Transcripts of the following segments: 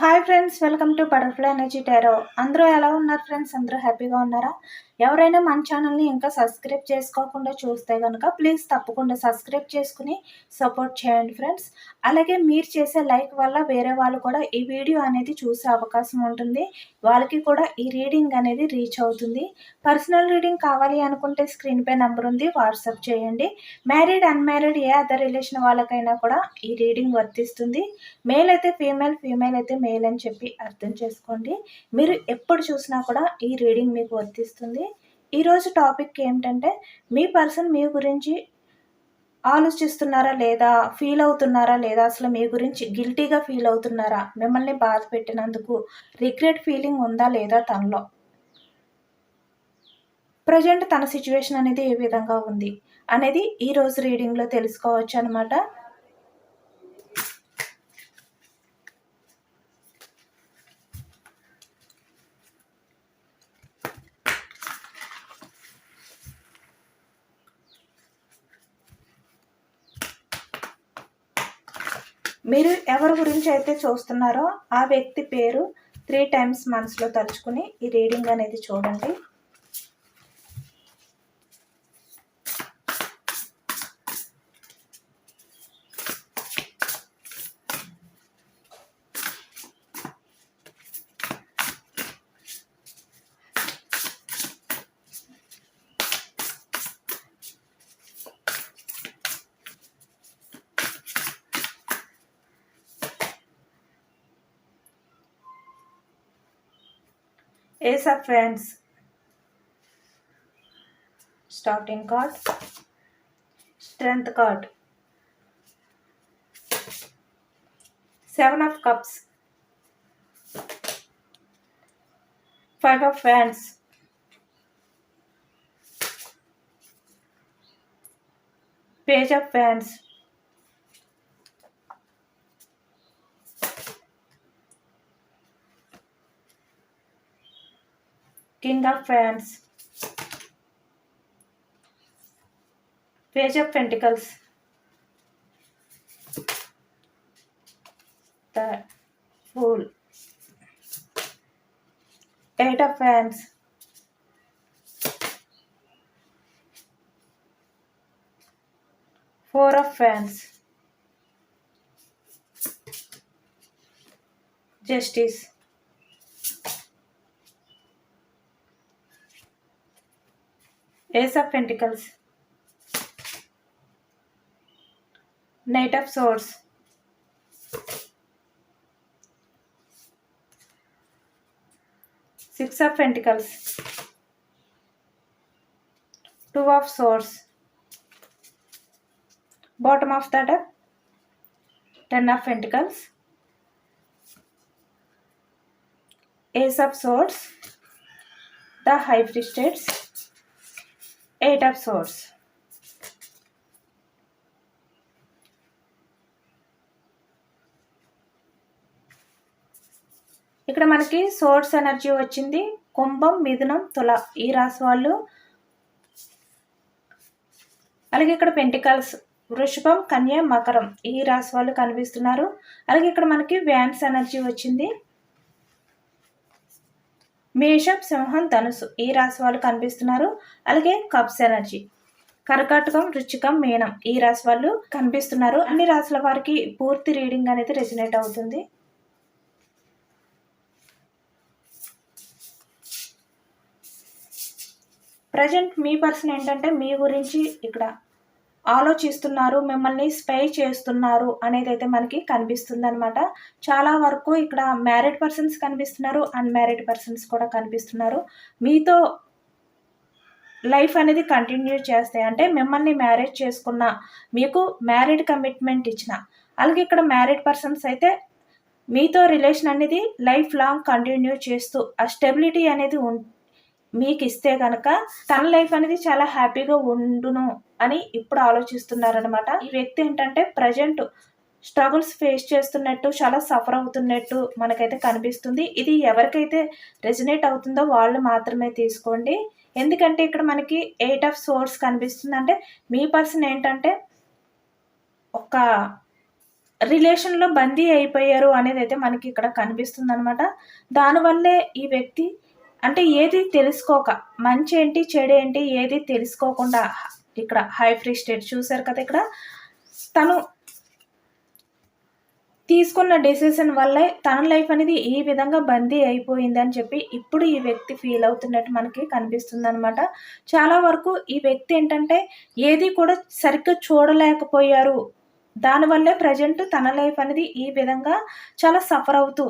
Hi friends, welcome to butterfly energy tarot. అందరూ ఎలా ఉన్నారు ఫ్రెండ్స్? అందరూ హ్యాపీగా ఉన్నారా? ఎవరైనా మన ఛానల్ని ఇంకా సబ్స్క్రైబ్ చేసుకోకుండా చూస్తే కనుక ప్లీజ్ తప్పకుండా సబ్స్క్రైబ్ చేసుకుని సపోర్ట్ చేయండి ఫ్రెండ్స్. అలాగే మీరు చేసే లైక్ వల్ల వేరే వాళ్ళు కూడా ఈ వీడియో అనేది చూసే అవకాశం ఉంటుంది. వాళ్ళకి కూడా ఈ రీడింగ్ అనేది రీచ్ అవుతుంది. పర్సనల్ రీడింగ్ కావాలి అనుకుంటే స్క్రీన్ పై నెంబర్ ఉంది, వాట్సాప్ చేయండి. మ్యారీడ్ అన్మ్యారీడ్ ఏ అదర్ రిలేషన్ వాళ్ళకైనా కూడా ఈ రీడింగ్ వర్తిస్తుంది. మేల్ అయితే ఫీమేల్, ఫీమేల్ అయితే మేల్ అని చెప్పి అర్థం చేసుకోండి. మీరు ఎప్పుడు చూసినా కూడా ఈ రీడింగ్ మీకు వర్తిస్తుంది. ఈరోజు టాపిక్ ఏమిటంటే, మీ పర్సన్ మీ గురించి ఆలోచిస్తున్నారా లేదా, ఫీల్ అవుతున్నారా లేదా, అసలు మీ గురించి గిల్టీగా ఫీల్ అవుతున్నారా, మిమ్మల్ని బాధ పెట్టినందుకు రిగ్రెట్ ఫీలింగ్ ఉందా లేదా తనలో, ప్రజెంట్ తన సిచ్యువేషన్ అనేది ఏ విధంగా ఉంది అనేది ఈరోజు రీడింగ్లో తెలుసుకోవచ్చు అనమాట. మీరు ఎవరి గురించి అయితే చూస్తున్నారో ఆ వ్యక్తి పేరు 3 టైమ్స్ మనసులో తలుచుకుని ఈ రీడింగ్ అనేది చూడండి. Ace of Wands, starting card, Strength card, 7 of Cups, 5 of Wands, Page of Wands, King of Wands, Page of Pentacles, the Fool, 8 of Wands, Four of Wands, Justice, Ace of Pentacles, Knight of Swords, Six of Pentacles, Two of Swords, bottom of the deck, 10 of Pentacles, Ace of Swords, the High Priestess, 8 of Swords. ఇక్కడ మనకి source energy వచ్చింది. కుంభం, మిథునం, తుల ఈ రాశి వాళ్ళు. అలాగే ఇక్కడ pentacles, వృషభం, కన్య, మకరం ఈ రాశి వాళ్ళు కనిపిస్తున్నారు. అలాగే ఇక్కడ మనకి వ్యాన్స్ ఎనర్జీ వచ్చింది. మేషం, సింహం, ధనుసు ఈ రాశి వాళ్ళు కనిపిస్తున్నారు. అలాగే కప్స్ ఎనర్జీ, కర్కాటకం, వృశ్చికం, మీనం ఈ రాశి వాళ్ళు కనిపిస్తున్నారు. అన్ని రాశుల వారికి పూర్తి రీడింగ్ అనేది రెజినేట్ అవుతుంది. ప్రజెంట్ మీ పర్సన్ ఏంటంటే మీ గురించి ఇక్కడ ఆలోచిస్తున్నారు, మిమ్మల్ని స్పై చేస్తున్నారు అనేది అయితే మనకి కనిపిస్తుంది అనమాట. చాలా వరకు ఇక్కడ మ్యారీడ్ పర్సన్స్ కనిపిస్తున్నారు, అన్మ్యారీడ్ పర్సన్స్ కూడా కనిపిస్తున్నారు. మీతో లైఫ్ అనేది కంటిన్యూ చేస్తాయి అంటే మిమ్మల్ని మ్యారేజ్ చేసుకున్న, మీకు మ్యారీడ్ కమిట్మెంట్ ఇచ్చిన. అలాగే ఇక్కడ మ్యారీడ్ పర్సన్స్ అయితే మీతో రిలేషన్ అనేది లైఫ్ లాంగ్ కంటిన్యూ చేస్తూ ఆ స్టెబిలిటీ అనేది మీకు ఇస్తే కనుక తన లైఫ్ అనేది చాలా హ్యాపీగా ఉండును అని ఇప్పుడు ఆలోచిస్తున్నారనమాట. ఈ వ్యక్తి ఏంటంటే ప్రజెంట్ స్ట్రగుల్స్ ఫేస్ చేస్తున్నట్టు, చాలా సఫర్ అవుతున్నట్టు మనకైతే కనిపిస్తుంది. ఇది ఎవరికైతే రెజినేట్ అవుతుందో వాళ్ళు మాత్రమే తీసుకోండి. ఎందుకంటే ఇక్కడ మనకి 8 ఆఫ్ సోర్స్ కనిపిస్తుంది. అంటే మీ పర్సన్ ఏంటంటే ఒక రిలేషన్‌లో బందీ అయిపోయారు అనేదైతే మనకి ఇక్కడ కనిపిస్తుందనమాట. దానివల్లే ఈ వ్యక్తి అంటే ఏది తెలుసుకోక మంచేంటి, చెడేంటి ఏది తెలుసుకోకుండా ఇక్కడ హై ఫ్రీ స్టేట్ చూసారు కదా ఇక్కడ. తను తీసుకున్న డెసిషన్ వల్లే తన లైఫ్ అనేది ఈ విధంగా బందీ అయిపోయిందని చెప్పి ఇప్పుడు ఈ వ్యక్తి ఫీల్ అవుతున్నట్టు మనకి కనిపిస్తుందనమాట. చాలా వరకు ఈ వ్యక్తి ఏంటంటే ఏది కూడా సరిగ్గా చూడలేకపోయారు. దానివల్లే ప్రెజెంట్ తన లైఫ్ అనేది ఈ విధంగా చాలా సఫర్ అవుతూ,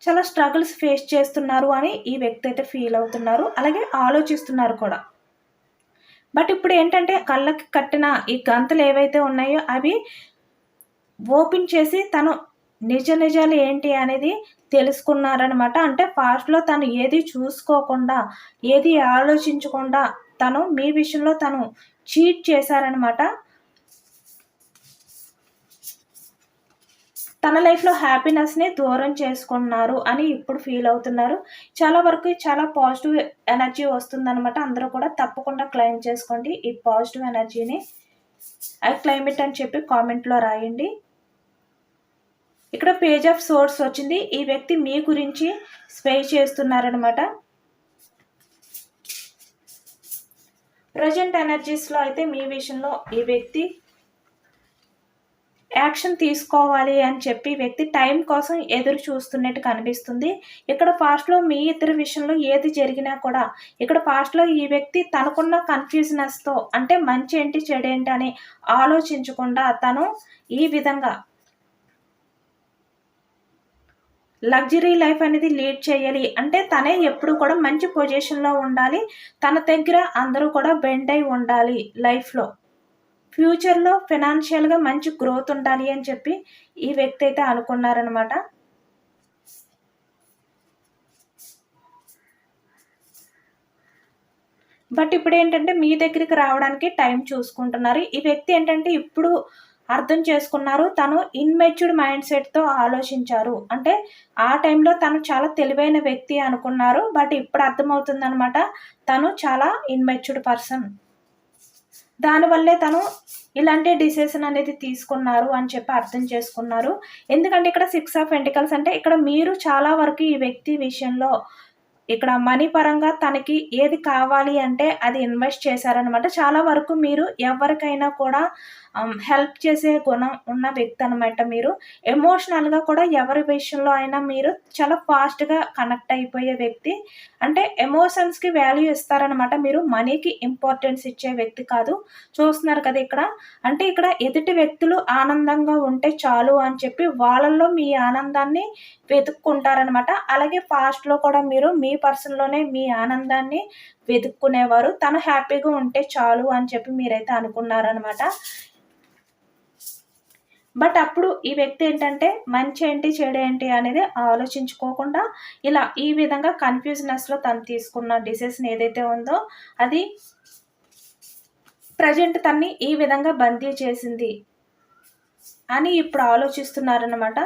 చాలా స్ట్రగుల్స్ ఫేస్ చేస్తున్నారు అని ఈ వ్యక్తి అయితే ఫీల్ అవుతున్నారు. అలాగే ఆలోచిస్తున్నారు కూడా. బట్ ఇప్పుడు ఏంటంటే కళ్ళకి కట్టిన ఈ గంతలు ఏవైతే ఉన్నాయో అవి ఓపెన్ చేసి తను నిజాలు ఏంటి అనేది తెలుసుకున్నారనమాట. అంటే పాస్ట్‌లో తను ఏది చూసుకోకుండా, ఏది ఆలోచించకుండా తను మీ విషయంలో తను చీట్ చేశారనమాట. తన లైఫ్‌లో హ్యాపీనెస్‌ని దూరం చేసుకున్నారు అని ఇప్పుడు ఫీల్ అవుతున్నారు. చాలా వరకు చాలా పాజిటివ్ ఎనర్జీ వస్తుందనమాట. అందరూ కూడా తప్పకుండా క్లెయిమ్ చేసుకోండి. ఈ పాజిటివ్ ఎనర్జీని. ఐ క్లెయిమ్ ఇట్ అని చెప్పి కామెంట్‌లో రాయండి. ఇక్కడ పేజ్ ఆఫ్ సోర్స్ వచ్చింది. ఈ వ్యక్తి మీ గురించి స్పై చేస్తున్నారనమాట. ప్రజెంట్ ఎనర్జీస్‌లో అయితే మీ విషయంలో ఈ వ్యక్తి యాక్షన్ తీసుకోవాలి అని చెప్పి వ్యక్తి టైం కోసం ఎదురు చూస్తున్నట్టు కనిపిస్తుంది. ఇక్కడ పాస్ట్‌లో మీ ఇద్దరి విషయంలో ఏది జరిగినా కూడా ఇక్కడ పాస్ట్‌లో ఈ వ్యక్తి తనకున్న కన్‌ఫ్యూజనెస్‌తో అంటే మంచేంటి, చెడేంటి అని ఆలోచించకుండా తను ఈ విధంగా లగ్జరీ లైఫ్ అనేది లీడ్ చేయాలి. అంటే తనే ఎప్పుడు కూడా మంచి పొజిషన్‌లో ఉండాలి. తన దగ్గర అందరూ కూడా బెండ్ అయి ఉండాలి లైఫ్‌లో. ఫ్యూచర్‌లో ఫైనాన్షియల్‌గా మంచి గ్రోత్ ఉండాలి అని చెప్పి ఈ వ్యక్తి అయితే అనుకున్నారనమాట. బట్ ఇప్పుడేంటంటే మీ దగ్గరికి రావడానికి టైం చూసుకుంటున్నారు. ఈ వ్యక్తి ఏంటంటే ఇప్పుడు అర్థం చేసుకున్నారు. తను ఇన్‌మెచ్యూర్డ్ మైండ్ సెట్‌తో ఆలోచించారు. అంటే ఆ టైంలో తను చాలా తెలివైన వ్యక్తి అనుకున్నారు. బట్ ఇప్పుడు అర్థమవుతుందనమాట. తను చాలా ఇన్‌మెచ్యూర్డ్ పర్సన్. దానివల్లే తను ఇలాంటి డిసిషన్ అనేది తీసుకున్నారు అని చెప్పి అర్థం చేసుకున్నారు. ఎందుకంటే ఇక్కడ 6 ఆఫ్ పెంటికల్స్ అంటే ఇక్కడ మీరు చాలా వరకు ఈ వ్యక్తి విషయంలో ఇక్కడ మనీ పరంగా తనకి ఏది కావాలి అంటే అది ఇన్వెస్ట్ చేశారనమాట. చాలా వరకు మీరు ఎవరికైనా కూడా హెల్ప్ చేసే గుణం ఉన్న వ్యక్తి అనమాట మీరు. ఎమోషనల్‌గా కూడా ఎవరి విషయంలో అయినా మీరు చాలా ఫాస్ట్‌గా కనెక్ట్ అయిపోయే వ్యక్తి. అంటే ఎమోషన్స్‌కి వాల్యూ ఇస్తారనమాట. మీరు మనీకి ఇంపార్టెన్స్ ఇచ్చే వ్యక్తి కాదు. చూస్తున్నారు కదా ఇక్కడ. అంటే ఇక్కడ ఎదుటి వ్యక్తులు ఆనందంగా ఉంటే చాలు అని చెప్పి వాళ్ళల్లో మీ ఆనందాన్ని వెతుక్కుంటారనమాట. అలాగే పాస్ట్‌లో కూడా మీరు మీ పర్సన్‌లోనే మీ ఆనందాన్ని వెతుక్కునేవారు. తను హ్యాపీగా ఉంటే చాలు అని చెప్పి మీరైతే అనుకున్నారనమాట. బట్ అప్పుడు ఈ వ్యక్తి ఏంటంటే మంచేంటి, చెడేంటి అనేది ఆలోచించుకోకుండా ఇలా ఈ విధంగా కన్‌ఫ్యూజనెస్‌లో తను తీసుకున్న డిసిషన్ ఏదైతే ఉందో అది ప్రెజెంట్ తనని ఈ విధంగా బందీ చేసింది అని ఇప్పుడు ఆలోచిస్తున్నారనమాట.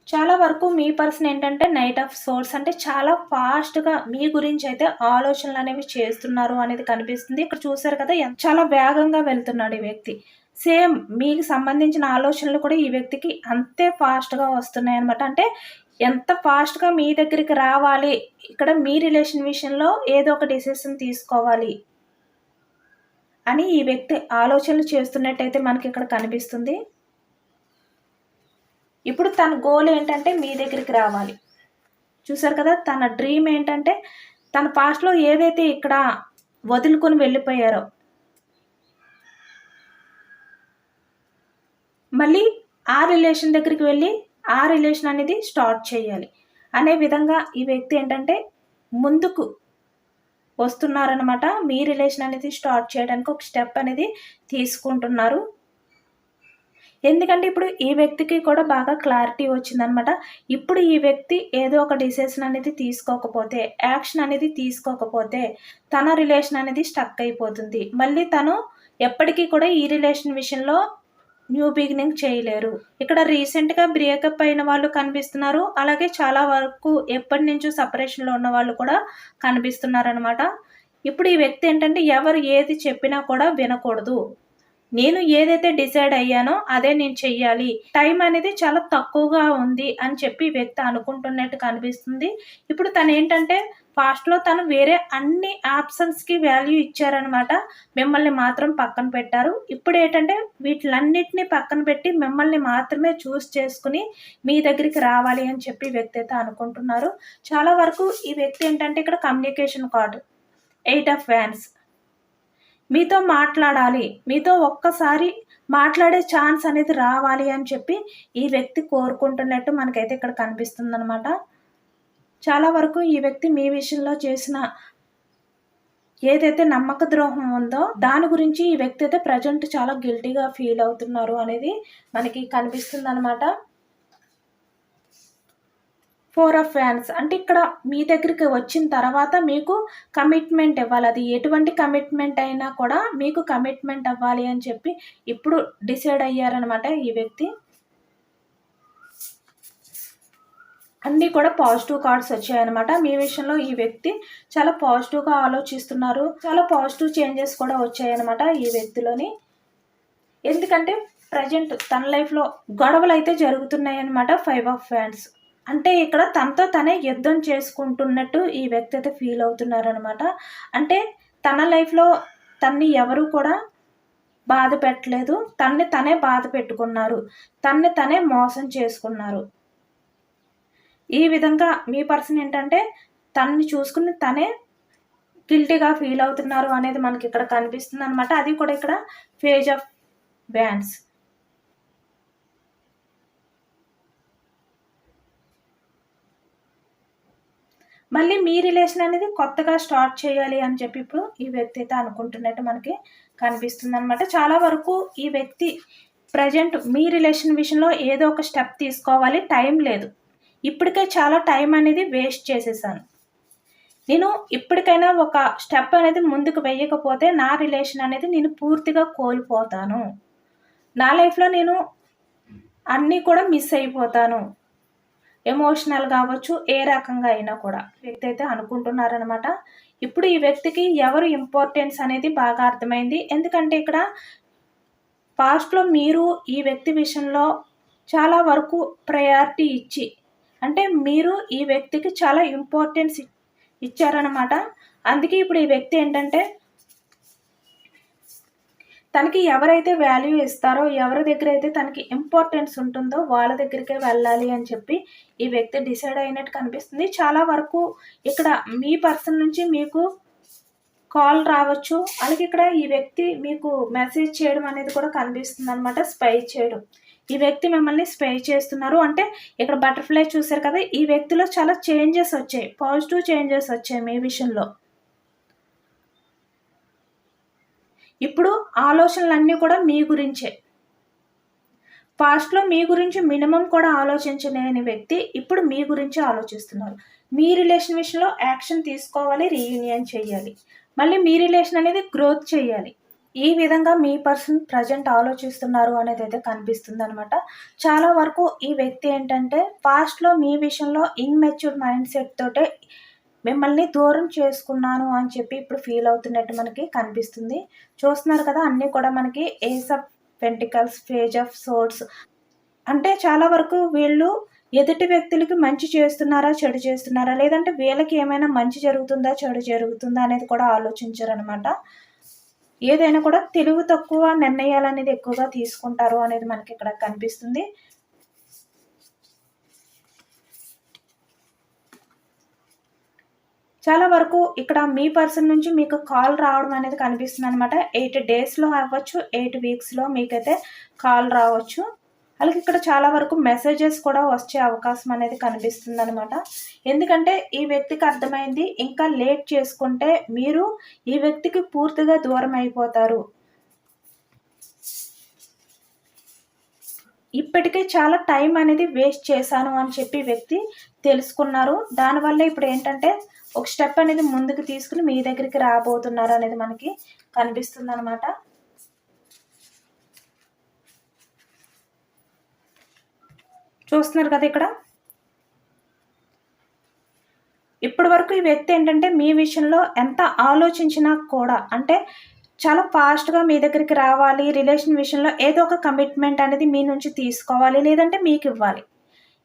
చాలా వరకు మీ పర్సన్ ఏంటంటే నైట్ ఆఫ్ సోర్స్ అంటే చాలా ఫాస్ట్‌గా మీ గురించి అయితే ఆలోచనలనేవి చేస్తున్నారు అనేది కనిపిస్తుంది. ఇక్కడ చూసారు కదా! చాలా వేగంగా వెళ్తున్నాడు ఈ వ్యక్తి. సేమ్ మీకు సంబంధించిన ఆలోచనలు కూడా ఈ వ్యక్తికి అంతే ఫాస్ట్‌గా వస్తున్నాయన్నమాట. అంటే ఎంత ఫాస్ట్‌గా మీ దగ్గరికి రావాలి, ఇక్కడ మీ రిలేషన్ విషయంలో ఏదో ఒక డెసిషన్ తీసుకోవాలి అని ఈ వ్యక్తి ఆలోచనలు చేస్తున్నట్టయితే మనకిక్కడ కనిపిస్తుంది. ఇప్పుడు తన గోల్ ఏంటంటే మీ దగ్గరికి రావాలి. చూసారు కదా! తన డ్రీమ్ ఏంటంటే తన పాస్ట్‌లో ఏదైతే ఇక్కడ వదులుకొని వెళ్ళిపోయారో మళ్ళీ ఆ రిలేషన్ దగ్గరికి వెళ్ళి ఆ రిలేషన్ అనేది స్టార్ట్ చేయాలి అనే విధంగా ఈ వ్యక్తి ఏంటంటే ముందుకు వస్తున్నారనమాట. మీ రిలేషన్ అనేది స్టార్ట్ చేయడానికి ఒక స్టెప్ అనేది తీసుకుంటున్నారు. ఎందుకంటే ఇప్పుడు ఈ వ్యక్తికి కూడా బాగా క్లారిటీ వచ్చిందనమాట. ఇప్పుడు ఈ వ్యక్తి ఏదో ఒక డిసిషన్ అనేది తీసుకోకపోతే, యాక్షన్ అనేది తీసుకోకపోతే తన రిలేషన్ అనేది స్టక్ అయిపోతుంది. మళ్ళీ తను ఎప్పటికీ కూడా ఈ రిలేషన్ విషయంలో న్యూ బిగినింగ్ చేయలేరు. ఇక్కడ రీసెంట్‌గా బ్రేకప్ అయిన వాళ్ళు కనిపిస్తున్నారు. అలాగే చాలా వరకు ఎప్పటినుంచో సెపరేషన్‌లో ఉన్న వాళ్ళు కూడా కనిపిస్తున్నారనమాట. ఇప్పుడు ఈ వ్యక్తి ఏంటంటే ఎవరు ఏది చెప్పినా కూడా వినకూడదు. నేను ఏదైతే డిసైడ్ అయ్యానో అదే నేను చెయ్యాలి. టైం అనేది చాలా తక్కువగా ఉంది అని చెప్పి ఈ వ్యక్తి అనుకుంటున్నట్టు కనిపిస్తుంది. ఇప్పుడు తనేంటంటే పాస్ట్‌లో తను వేరే అన్ని ఆప్షన్స్‌కి వాల్యూ ఇచ్చారనమాట. మిమ్మల్ని మాత్రం పక్కన పెట్టారు. ఇప్పుడేంటంటే వీటిలన్నిటిని పక్కన పెట్టి మిమ్మల్ని మాత్రమే చూజ్ చేసుకొని మీ దగ్గరికి రావాలి అని చెప్పి ఈ వ్యక్తి అయితే అనుకుంటున్నారు. చాలా వరకు ఈ వ్యక్తి ఏంటంటే ఇక్కడ కమ్యూనికేషన్ కార్డ్ 8 ఆఫ్ వ్యాండ్స్. మీతో మాట్లాడాలి. మీతో ఒక్కసారి మాట్లాడే ఛాన్స్ అనేది రావాలి అని చెప్పి ఈ వ్యక్తి కోరుకుంటున్నట్టు మనకైతే ఇక్కడ కనిపిస్తుందనమాట. చాలా వరకు ఈ వ్యక్తి మీ విషయంలో చేసిన ఏదైతే నమ్మక ద్రోహం ఉందో దాని గురించి ఈ వ్యక్తి అయితే ప్రెజెంట్ చాలా గిల్టీగా ఫీల్ అవుతున్నారు అనేది మనకి కనిపిస్తుందనమాట. 4 ఆఫ్ వ్యాండ్స్ అంటే ఇక్కడ మీ దగ్గరికి వచ్చిన తర్వాత మీకు కమిట్మెంట్ ఇవ్వాలి. అది ఎటువంటి కమిట్మెంట్ అయినా కూడా మీకు కమిట్మెంట్ అవ్వాలి అని చెప్పి ఇప్పుడు డిసైడ్ అయ్యారనమాట ఈ వ్యక్తి. అన్నీ కూడా పాజిటివ్ కార్డ్స్ వచ్చాయన్నమాట. మీ విషయంలో ఈ వ్యక్తి చాలా పాజిటివ్‌గా ఆలోచిస్తున్నారు. చాలా పాజిటివ్ చేంజెస్ కూడా వచ్చాయన్నమాట ఈ వ్యక్తిలోని. ఎందుకంటే ప్రెజెంట్ తన లైఫ్‌లో గొడవలైతే జరుగుతున్నాయన్నమాట. 5 ఆఫ్ వ్యాండ్స్ అంటే ఇక్కడ తనతో తనే యుద్ధం చేసుకుంటున్నట్టు ఈ వ్యక్తి అయితే ఫీల్ అవుతున్నారనమాట. అంటే తన లైఫ్‌లో తనని ఎవరు కూడా బాధ పెట్టలేదు. తనని తనే బాధ పెట్టుకున్నారు. తనని తనే మోసం చేసుకున్నారు. ఈ విధంగా మీ పర్సన్ ఏంటంటే తనని చూసుకుని తనే గిల్టీగా ఫీల్ అవుతున్నారు అనేది మనకి ఇక్కడ కనిపిస్తుందనమాట. అది కూడా ఇక్కడ పేజ్ ఆఫ్ వ్యాండ్స్. మళ్ళీ మీ రిలేషన్ అనేది కొత్తగా స్టార్ట్ చేయాలి అని చెప్పి ఇప్పుడు ఈ వ్యక్తి అయితే అనుకుంటున్నట్టు మనకి కనిపిస్తుందనమాట. చాలా వరకు ఈ వ్యక్తి ప్రెజెంట్ మీ రిలేషన్ విషయంలో ఏదో ఒక స్టెప్ తీసుకోవాలి. టైం లేదు. ఇప్పటికే చాలా టైం అనేది వేస్ట్ చేసేసాను. నేను ఇప్పటికైనా ఒక స్టెప్ అనేది ముందుకు వేయకపోతే నా రిలేషన్ అనేది నేను పూర్తిగా కోల్పోతాను. నా లైఫ్‌లో నేను అన్నీ కూడా మిస్ అయిపోతాను. ఎమోషనల్ కావచ్చు, ఏ రకంగా అయినా కూడా వ్యక్తి అయితే అనుకుంటున్నారనమాట. ఇప్పుడు ఈ వ్యక్తికి ఎవరు ఇంపార్టెన్స్ అనేది బాగా అర్థమైంది. ఎందుకంటే ఇక్కడ పాస్ట్‌లో మీరు ఈ వ్యక్తి విషయంలో చాలా వరకు ప్రయారిటీ ఇచ్చి అంటే మీరు ఈ వ్యక్తికి చాలా ఇంపార్టెన్స్ ఇచ్చారనమాట. అందుకే ఇప్పుడు ఈ వ్యక్తి ఏంటంటే తనకి ఎవరైతే వాల్యూ ఇస్తారో, ఎవరి దగ్గర అయితే తనకి ఇంపార్టెన్స్ ఉంటుందో వాళ్ళ దగ్గరికే వెళ్ళాలి అని చెప్పి ఈ వ్యక్తి డిసైడ్ అయినట్టు కనిపిస్తుంది. చాలా వరకు ఇక్కడ మీ పర్సన్ నుంచి మీకు కాల్ రావచ్చు. అలాగే ఇక్కడ ఈ వ్యక్తి మీకు మెసేజ్ చేయడం అనేది కూడా కనిపిస్తుందనమాట. స్పై చేయడం. ఈ వ్యక్తి మిమ్మల్ని స్పై చేస్తున్నారు. అంటే ఇక్కడ బటర్‌ఫ్లై చూసారు కదా! ఈ వ్యక్తిలో చాలా చేంజెస్ వచ్చాయి. పాజిటివ్ చేంజెస్ వచ్చాయి మీ విషయంలో. ఇప్పుడు ఆలోచనలన్నీ కూడా మీ గురించే. పాస్ట్‌లో మీ గురించి మినిమమ్ కూడా ఆలోచించలేని వ్యక్తి ఇప్పుడు మీ గురించే ఆలోచిస్తున్నారు. మీ రిలేషన్ విషయంలో యాక్షన్ తీసుకోవాలి, రీయూనియన్ చేయాలి. మళ్ళీ మీ రిలేషన్ అనేది గ్రోత్ చేయాలి. ఈ విధంగా మీ పర్సన్ ప్రెజెంట్ ఆలోచిస్తున్నారు అనేదైతే కనిపిస్తుందనమాట. చాలా వరకు ఈ వ్యక్తి ఏంటంటే పాస్ట్‌లో మీ విషయంలో ఇమ్మెచ్యూర్డ్ మైండ్ సెట్ తోటే మిమ్మల్ని దూరం చేసుకున్నాను అని చెప్పి ఇప్పుడు ఫీల్ అవుతున్నట్టు మనకి కనిపిస్తుంది. చూస్తున్నారు కదా! అన్నీ కూడా మనకి ace of pentacles, page of swords అంటే చాలా వరకు వీళ్ళు ఎదుటి వ్యక్తులకి మంచి చేస్తున్నారా? చెడు చేస్తున్నారా? లేదంటే వీళ్ళకి ఏమైనా మంచి జరుగుతుందా? చెడు జరుగుతుందా? అనేది కూడా ఆలోచించరనమాట. ఏదైనా కూడా తెలివి తక్కువ నిర్ణయాలనేది ఎక్కువగా తీసుకుంటారు అనేది మనకి ఇక్కడ కనిపిస్తుంది. చాలా వరకు ఇక్కడ మీ పర్సన్ నుంచి మీకు కాల్ రావడం అనేది కనిపిస్తుందనమాట. 8 డేస్‌లో అవ్వచ్చు, 8 వీక్స్‌లో మీకైతే కాల్ రావచ్చు. అలాగే ఇక్కడ చాలా వరకు మెసేజెస్ కూడా వచ్చే అవకాశం అనేది కనిపిస్తుందనమాట. ఎందుకంటే ఈ వ్యక్తికి అర్థమైంది ఇంకా లేట్ చేసుకుంటే మీరు ఈ వ్యక్తికి పూర్తిగా దూరం అయిపోతారు. ఇప్పటికే చాలా టైం అనేది వేస్ట్ చేశాను అని చెప్పి వ్యక్తి తెలుసుకున్నారు. దానివల్ల ఇప్పుడు ఏంటంటే ఒక స్టెప్ అనేది ముందుకు తీసుకుని మీ దగ్గరికి రాబోతున్నారు అనేది మనకి కనిపిస్తుందనమాట. చూస్తున్నారు కదా ఇక్కడ. ఇప్పటి వరకు ఈ వ్యక్తి ఏంటంటే మీ విషయంలో ఎంత ఆలోచించినా కూడా అంటే చాలా ఫాస్ట్‌గా మీ దగ్గరికి రావాలి. రిలేషన్ విషయంలో ఏదో ఒక కమిట్మెంట్ అనేది మీ నుంచి తీసుకోవాలి. లేదంటే మీకివ్వాలి.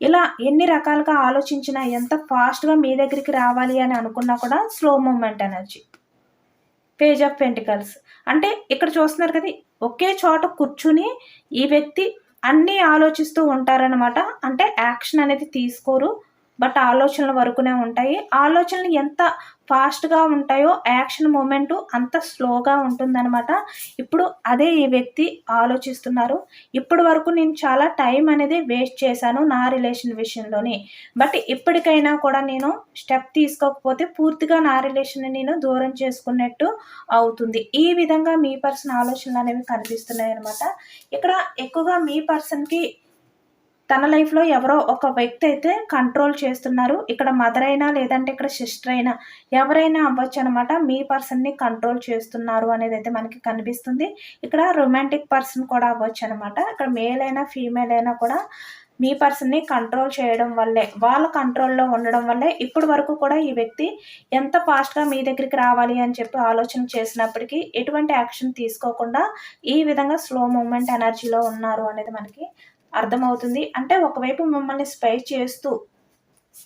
ఇలా ఎన్ని రకాలుగా ఆలోచించినా ఎంత ఫాస్ట్‌గా మీ దగ్గరికి రావాలి అని అనుకున్నా కూడా slow movement energy. Page of pentacles. అంటే ఇక్కడ చూస్తున్నారు కదా! ఒకే చోట కూర్చుని ఈ వ్యక్తి అన్నీ ఆలోచిస్తూ ఉంటారనమాట. అంటే యాక్షన్ అనేది తీసుకోరు. బట్ ఆలోచనల వరకునే ఉంటాయి. ఆలోచనలు ఎంత ఫాస్ట్‌గా ఉంటాయో యాక్షన్ మూమెంటు అంత స్లోగా ఉంటుందనమాట. ఇప్పుడు అదే ఈ వ్యక్తి ఆలోచిస్తున్నారు. ఇప్పటి వరకు నేను చాలా టైం అనేది వేస్ట్ చేశాను నా రిలేషన్ విషయంలోని. బట్ ఇప్పటికైనా కూడా నేను స్టెప్ తీసుకోకపోతే పూర్తిగా నా రిలేషన్‌ని నేను దూరం చేసుకున్నట్టు అవుతుంది. ఈ విధంగా మీ పర్సన్ ఆలోచనలనేవి కనిపిస్తున్నాయనమాట. ఇక్కడ ఎక్కువగా మీ పర్సన్‌కి తన లైఫ్‌లో ఎవరో ఒక వ్యక్తి అయితే కంట్రోల్ చేస్తున్నారు. ఇక్కడ మదర్ అయినా లేదంటే ఇక్కడ సిస్టర్ అయినా ఎవరైనా అవ్వచ్చనమాట. మీ పర్సన్‌ని కంట్రోల్ చేస్తున్నారు అనేదైతే మనకి కనిపిస్తుంది. ఇక్కడ రొమాంటిక్ పర్సన్ కూడా అవ్వచ్చనమాట. ఇక్కడ మేల్ అయినా, ఫీమేల్ అయినా కూడా మీ పర్సన్‌ని కంట్రోల్ చేయడం వల్లే, వాళ్ళ కంట్రోల్‌లో ఉండడం వల్లే ఇప్పటి వరకు కూడా ఈ వ్యక్తి ఎంత ఫాస్ట్‌గా మీ దగ్గరికి రావాలి అని చెప్పి ఆలోచన చేసినప్పటికీ ఎటువంటి యాక్షన్ తీసుకోకుండా ఈ విధంగా స్లో మూవ్‌మెంట్ ఎనర్జీలో ఉన్నారు అనేది మనకి అర్థమవుతుంది. అంటే ఒకవైపు మిమ్మల్ని స్పై చేస్తూ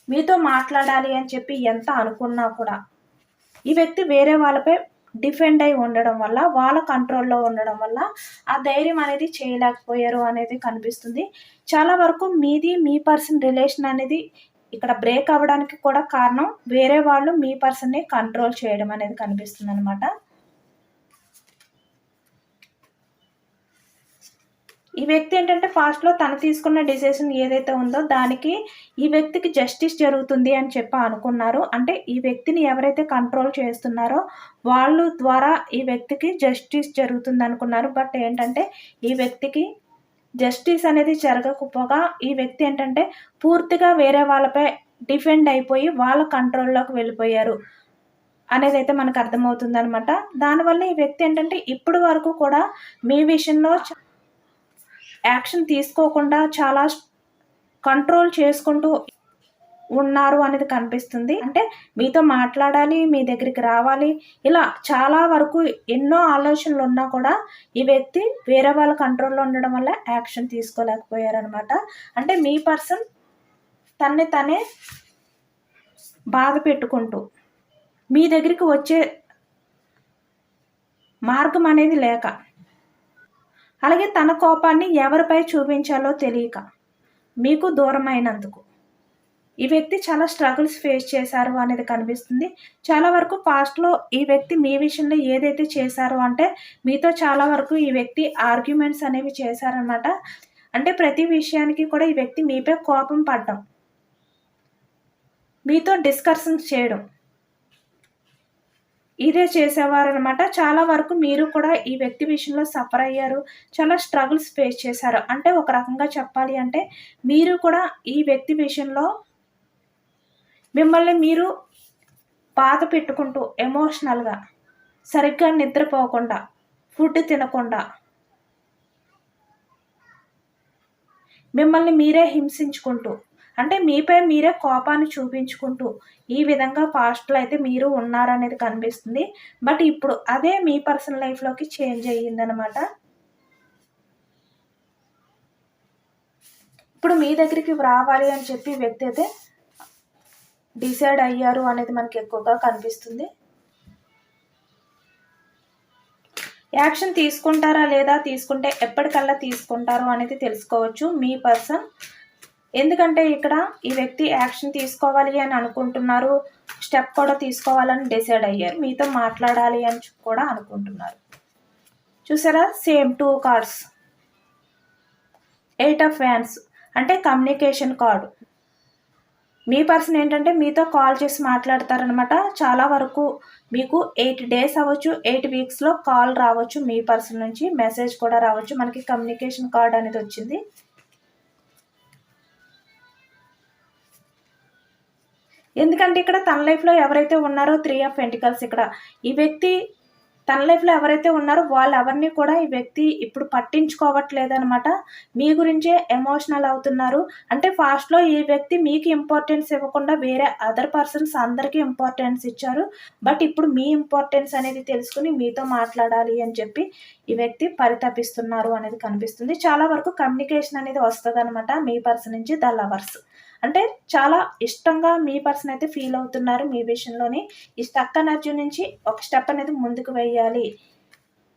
మీతో మాట్లాడాలి అని చెప్పి ఎంత అనుకున్నా కూడా ఈ వ్యక్తి వేరే వాళ్ళపై డిఫెండ్ అయి ఉండడం వల్ల, వాళ్ళ కంట్రోల్‌లో ఉండడం వల్ల ఆ ధైర్యం అనేది చేయలేకపోయారు అనేది కనిపిస్తుంది. చాలా వరకు మీది మీ పర్సన్ రిలేషన్ అనేది ఇక్కడ బ్రేక్ అవ్వడానికి కూడా కారణం వేరే వాళ్ళు మీ పర్సన్‌ని కంట్రోల్ చేయడం అనేది కనిపిస్తుందనమాట. ఈ వ్యక్తి ఏంటంటే ఫాస్ట్‌లో తను తీసుకున్న డెసిషన్ ఏదైతే ఉందో దానికి ఈ వ్యక్తికి జస్టిస్ జరుగుతుంది అని చెప్పి అనుకున్నారు. అంటే ఈ వ్యక్తిని ఎవరైతే కంట్రోల్ చేస్తున్నారో వాళ్ళు ద్వారా ఈ వ్యక్తికి జస్టిస్ జరుగుతుందనుకున్నారు. బట్ ఏంటంటే ఈ వ్యక్తికి జస్టిస్ అనేది జరగకపోగా ఈ వ్యక్తి ఏంటంటే పూర్తిగా వేరే వాళ్ళపై డిఫెండ్ అయిపోయి వాళ్ళ కంట్రోల్‌లోకి వెళ్ళిపోయారు అనేదైతే మనకు అర్థమవుతుందనమాట. దానివల్ల ఈ వ్యక్తి ఏంటంటే ఇప్పటి వరకు కూడా మీ విషయంలో యాక్షన్ తీసుకోకుండా చాలా కంట్రోల్ చేసుకుంటూ ఉన్నారు అనేది కనిపిస్తుంది. అంటే మీతో మాట్లాడాలి, మీ దగ్గరికి రావాలి, ఇలా చాలా వరకు ఎన్నో ఆలోచనలు ఉన్నా కూడా ఈ వ్యక్తి వేరే వాళ్ళ కంట్రోల్‌లో ఉండడం వల్ల యాక్షన్ తీసుకోలేకపోయారనమాట. అంటే మీ పర్సన్ తనని తనే బాధ పెట్టుకుంటూ మీ దగ్గరికి వచ్చే మార్గం అనేది లేక, అలాగే తన కోపాన్ని ఎవరిపై చూపించాలో తెలియక మీకు దూరమైనందుకు ఈ వ్యక్తి చాలా స్ట్రగుల్స్ ఫేస్ చేశారు అనేది కనిపిస్తుంది. చాలా వరకు పాస్ట్‌లో ఈ వ్యక్తి మీ విషయంలో ఏదైతే చేశారో అంటే మీతో చాలా వరకు ఈ వ్యక్తి ఆర్గ్యుమెంట్స్ అనేవి చేశారనమాట. అంటే ప్రతి విషయానికి కూడా ఈ వ్యక్తి మీపై కోపం పడడం, మీతో డిస్కషన్స్ చేయడం ఇదే చేసేవారనమాట. చాలా వరకు మీరు కూడా ఈ వ్యక్తి విషయంలో సఫర్ అయ్యారు. చాలా స్ట్రగుల్స్ ఫేస్ చేశారు. అంటే ఒక రకంగా చెప్పాలి అంటే మీరు కూడా ఈ వ్యక్తి విషయంలో మిమ్మల్ని మీరు బాధ పెట్టుకుంటూ ఎమోషనల్‌గా సరిగ్గా నిద్రపోకుండా, ఫుడ్ తినకుండా, మిమ్మల్ని మీరే హింసించుకుంటూ, అంటే మీపై మీరే కోపాన్ని చూపించుకుంటూ ఈ విధంగా పాస్ట్‌లో అయితే మీరు ఉన్నారనేది కనిపిస్తుంది. బట్ ఇప్పుడు అదే మీ పర్సనల్ లైఫ్‌లోకి చేంజ్ అయ్యిందనమాట. ఇప్పుడు మీ దగ్గరికి రావాలి అని చెప్పి ఈ వ్యక్తి అయితే డిసైడ్ అయ్యారు అనేది మనకి ఎక్కువగా కనిపిస్తుంది. యాక్షన్ తీసుకుంటారా లేదా, తీసుకుంటే ఎప్పటికల్లా తీసుకుంటారు అనేది తెలుసుకోవచ్చు మీ పర్సన్. ఎందుకంటే ఇక్కడ ఈ వ్యక్తి యాక్షన్ తీసుకోవాలి అని అనుకుంటున్నారు. స్టెప్ కూడా తీసుకోవాలని డిసైడ్ అయ్యారు. మీతో మాట్లాడాలి అని కూడా అనుకుంటున్నారు. చూసారా, సేమ్ 2 కార్డ్స్. 8 ఆఫ్ వ్యాండ్స్ అంటే కమ్యూనికేషన్ కార్డు. మీ పర్సన్ ఏంటంటే మీతో కాల్ చేసి మాట్లాడతారనమాట. చాలా వరకు మీకు 8 డేస్ అవ్వచ్చు, 8 వీక్స్‌లో కాల్ రావచ్చు మీ పర్సన్ నుంచి. మెసేజ్ కూడా రావచ్చు. మనకి కమ్యూనికేషన్ కార్డ్ అనేది వచ్చింది. ఎందుకంటే ఇక్కడ తన లైఫ్‌లో ఎవరైతే ఉన్నారో 3 ఆఫ్ పెంటికల్స్ ఇక్కడ ఈ వ్యక్తి తన లైఫ్‌లో ఎవరైతే ఉన్నారో వాళ్ళెవరిని కూడా ఈ వ్యక్తి ఇప్పుడు పట్టించుకోవట్లేదనమాట. మీ గురించే ఎమోషనల్ అవుతున్నారు. అంటే ఫాస్ట్‌లో ఈ వ్యక్తి మీకు ఇంపార్టెన్స్ ఇవ్వకుండా వేరే అదర్ పర్సన్స్ అందరికీ ఇంపార్టెన్స్ ఇచ్చారు. బట్ ఇప్పుడు మీ ఇంపార్టెన్స్ అనేది తెలుసుకొని మీతో మాట్లాడాలి అని చెప్పి ఈ వ్యక్తి పరితపిస్తున్నారు అనేది కనిపిస్తుంది. చాలా వరకు కమ్యూనికేషన్ అనేది వస్తదనమాట మీ పర్సన్ నుంచి ద లవర్స్. అంటే చాలా ఇష్టంగా మీ పర్సన్ అయితే ఫీల్ అవుతున్నారు మీ విషయంలోని. ఈ స్టక్ ఎనర్జీ నుంచి ఒక స్టెప్ అనేది ముందుకు వెయ్యాలి.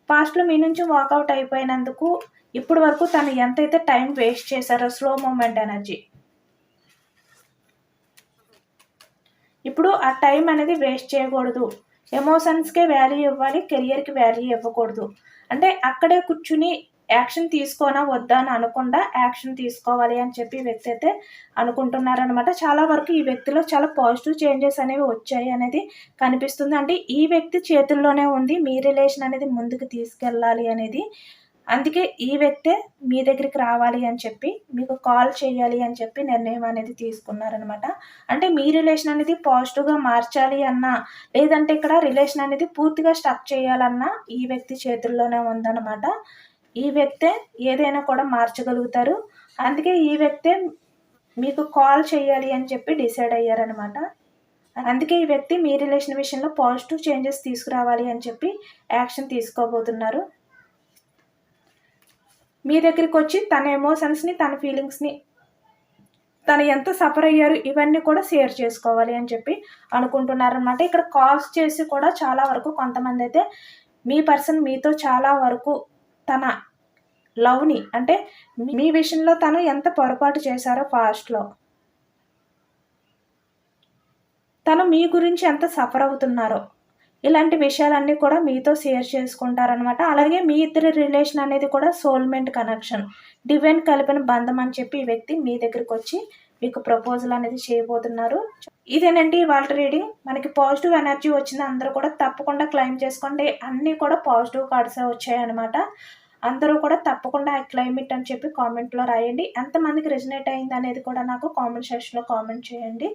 పాస్ట్‌లో మీ నుంచి వాకౌట్ అయిపోయినందుకు ఇప్పటి వరకు తను ఎంతైతే టైం వేస్ట్ చేశారో స్లో మూవ్‌మెంట్ ఎనర్జీ. ఇప్పుడు ఆ టైం అనేది వేస్ట్ చేయకూడదు. ఎమోషన్స్‌కే వాల్యూ ఇవ్వాలి. కెరియర్‌కి వాల్యూ ఇవ్వకూడదు. అంటే అక్కడే కూర్చుని యాక్షన్ తీసుకోనా వద్దా అని అనకుండా యాక్షన్ తీసుకోవాలి అని చెప్పి ఈ వ్యక్తి అయితే అనుకుంటున్నారనమాట. చాలా వరకు ఈ వ్యక్తిలో చాలా పాజిటివ్ చేంజెస్ అనేవి వచ్చాయి అనేది కనిపిస్తుంది. అంటే ఈ వ్యక్తి చేతుల్లోనే ఉంది మీ రిలేషన్ అనేది ముందుకు తీసుకెళ్ళాలి అనేది. అందుకే ఈ వ్యక్తే మీ దగ్గరికి రావాలి అని చెప్పి, మీకు కాల్ చేయాలి అని చెప్పి నిర్ణయం అనేది తీసుకున్నారనమాట. అంటే మీ రిలేషన్ అనేది పాజిటివ్‌గా మార్చాలి అన్నా, లేదంటే ఇక్కడ రిలేషన్ అనేది పూర్తిగా స్టక్ చేయాలన్నా ఈ వ్యక్తి చేతుల్లోనే ఉందనమాట. ఈ వ్యక్తే ఏదైనా కూడా మార్చగలుగుతారు. అందుకే ఈ వ్యక్తే మీకు కాల్ చేయాలి అని చెప్పి డిసైడ్ అయ్యారనమాట. అందుకే ఈ వ్యక్తి మీ రిలేషన్ విషయంలో పాజిటివ్ చేంజెస్ తీసుకురావాలి అని చెప్పి యాక్షన్ తీసుకోబోతున్నారు. మీ దగ్గరికొచ్చి తన ఎమోషన్స్‌ని, తన ఫీలింగ్స్‌ని, తను ఎంత సఫర్ అయ్యారు ఇవన్నీ కూడా షేర్ చేసుకోవాలి అని చెప్పి అనుకుంటున్నారనమాట. ఇక్కడ కాల్స్ చేసి కూడా చాలా వరకు కొంతమందైతే మీ పర్సన్ మీతో చాలా వరకు తన లవ్‌ని అంటే మీ విషయంలో తను ఎంత పొరపాటు చేశారో పాస్ట్‌లో, తను మీ గురించి ఎంత సఫర్ అవుతున్నారో, ఇలాంటి విషయాలన్నీ కూడా మీతో షేర్ చేసుకుంటారనమాట. అలాగే మీ ఇద్దరి రిలేషన్ అనేది కూడా సోల్‌మేట్ కనెక్షన్, డివైన్ కలిపిన బంధం అని చెప్పి ఈ వ్యక్తి మీ దగ్గరికొచ్చి మీకు ప్రపోజల్ అనేది చేయబోతున్నారు. ఇదేనండి ఇవాల్టి రీడింగ్. మనకి పాజిటివ్ ఎనర్జీ వచ్చింది. అందరూ కూడా తప్పకుండా క్లెయిమ్ చేసుకోండి. అన్నీ కూడా పాజిటివ్ కార్డ్సే వచ్చాయన్నమాట. అందరూ కూడా తప్పకుండా క్లెయిమ్ ఇట్ అని చెప్పి కామెంట్‌లో రాయండి. ఎంతమందికి రెజొనేట్ అయిందనేది కూడా నాకు కామెంట్ సెక్షన్‌లో కామెంట్ చేయండి.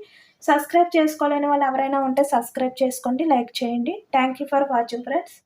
సబ్స్క్రైబ్ చేసుకోలేని వాళ్ళు ఎవరైనా ఉంటే సబ్స్క్రైబ్ చేసుకోండి, లైక్ చేయండి. Thank you for watching friends.